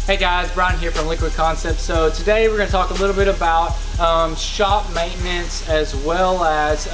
Hey guys, Bryan here from Liquid Concepts. So today we're going to talk a little bit about shop maintenance as well as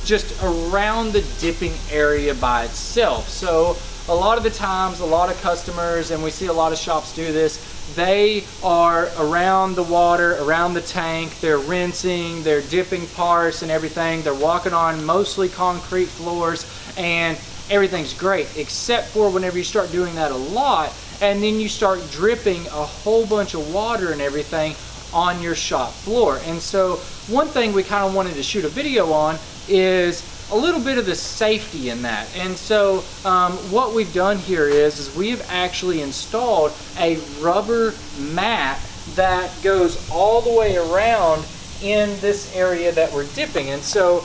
just around the dipping area by itself. So a lot of the times, a lot of customers, and we see a lot of shops do this, they are around the water, around the tank, they're rinsing, they're dipping parts and everything, they're walking on mostly concrete floors and everything's great, except for whenever you start doing that a lot and then you start dripping a whole bunch of water and everything on your shop floor. And so one thing we kind of wanted to shoot a video on is a little bit of the safety in that. And so what we've done here is we've actually installed a rubber mat that goes all the way around in this area that we're dipping. And so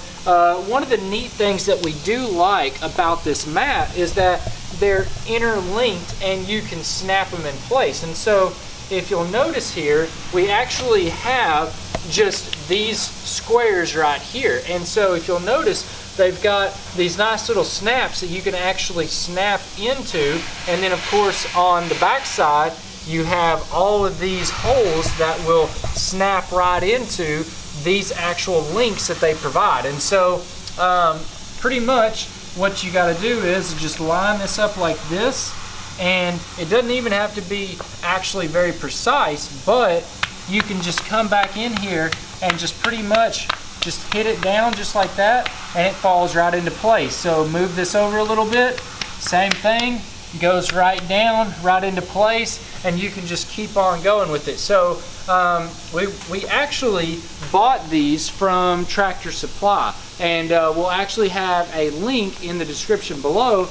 one of the neat things that we do like about this mat is that they're interlinked and you can snap them in place. And so if you'll notice here, we actually have just these squares right here. And so if you'll notice, they've got these nice little snaps that you can actually snap into. And then of course on the back side, you have all of these holes that will snap right into these actual links that they provide. And so pretty much what you got to do is just line this up like this, and it doesn't even have to be actually very precise, but you can just come back in here and just pretty much just hit it down just like that, and it falls right into place. So move this over a little bit, same thing, goes right down, right into place, and you can just keep on going with it. So we actually bought these from Tractor Supply, and we'll actually have a link in the description below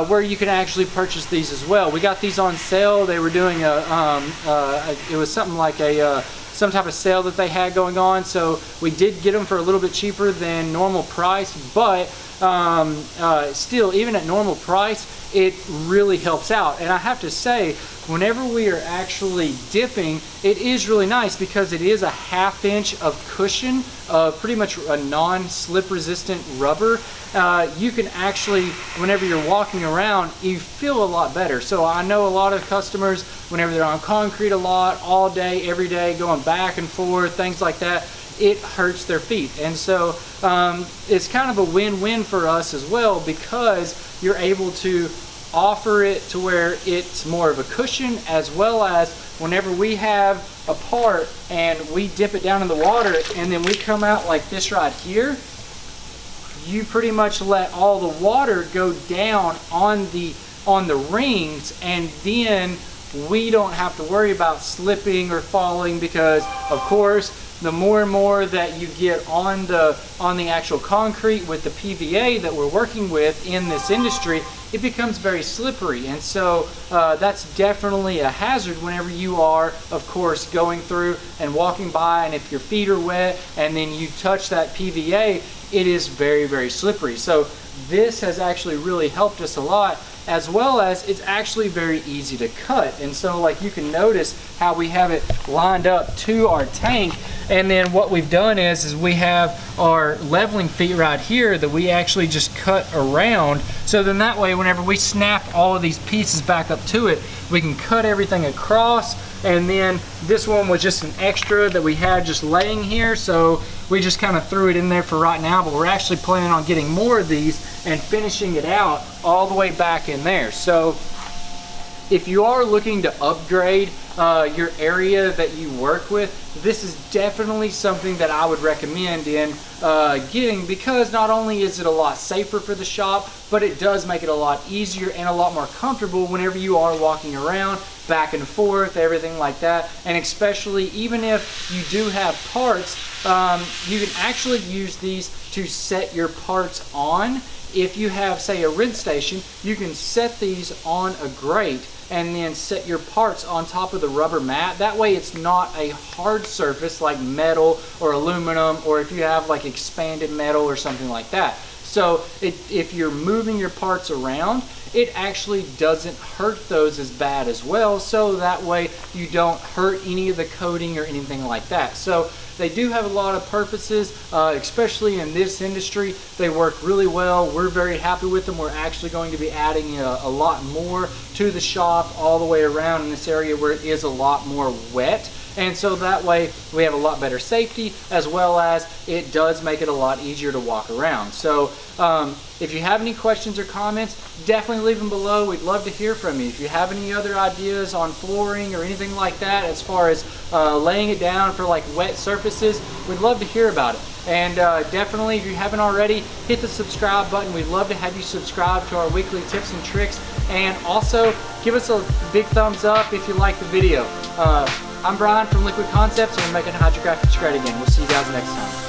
where you can actually purchase these as well. We got these on sale. They were doing it was something like some type of sale that they had going on, so we did get them for a little bit cheaper than normal price, but still, even at normal price, it really helps out. And I have to say, whenever we are actually dipping, it is really nice because it is a 1/2 inch of cushion of pretty much a non-slip resistant rubber. You can actually, whenever you're walking around, you feel a lot better. So I know a lot of customers, whenever they're on concrete a lot, all day, every day, going back and forth, things like that, it hurts their feet. And so it's kind of a win-win for us as well, because you're able to offer it to where it's more of a cushion, as well as whenever we have a part and we dip it down in the water and then we come out like this right here, you pretty much let all the water go down on the rings, and then we don't have to worry about slipping or falling, because of course the more and more that you get on the actual concrete with the PVA that we're working with in this industry, it becomes very slippery. And so that's definitely a hazard whenever you are, of course, going through and walking by, and if your feet are wet and then you touch that PVA, it is very, very slippery. So this has actually really helped us a lot, as well as it's actually very easy to cut. And so like you can notice how we have it lined up to our tank, and then what we've done is we have our leveling feet right here that we actually just cut around, so then that way whenever we snap all of these pieces back up to it, we can cut everything across. And then this one was just an extra that we had just laying here, so we just kind of threw it in there for right now, but we're actually planning on getting more of these and finishing it out all the way back in there. So if you are looking to upgrade your area that you work with, this is definitely something that I would recommend in getting, because not only is it a lot safer for the shop, but it does make it a lot easier and a lot more comfortable whenever you are walking around back and forth, everything like that. And especially even if you do have parts, you can actually use these to set your parts on. If you have, say, a rinse station, you can set these on a grate and then set your parts on top of the rubber mat. That way it's not a hard surface like metal or aluminum, or if you have like expanded metal or something like that. So if you're moving your parts around, it actually doesn't hurt those as bad as well, so that way you don't hurt any of the coating or anything like that. So they do have a lot of purposes, especially in this industry. They work really well. We're very happy with them. We're actually going to be adding a lot more to the shop all the way around in this area where it is a lot more wet. And so that way we have a lot better safety, as well as it does make it a lot easier to walk around. So if you have any questions or comments, definitely leave them below. We'd love to hear from you. If you have any other ideas on flooring or anything like that, as far as laying it down for like wet surfaces, we'd love to hear about it. And definitely, if you haven't already, hit the subscribe button. We'd love to have you subscribe to our weekly tips and tricks. And also, give us a big thumbs up if you like the video. I'm Bryan from Liquid Concepts, and we're making hydrographics great again. We'll see you guys next time.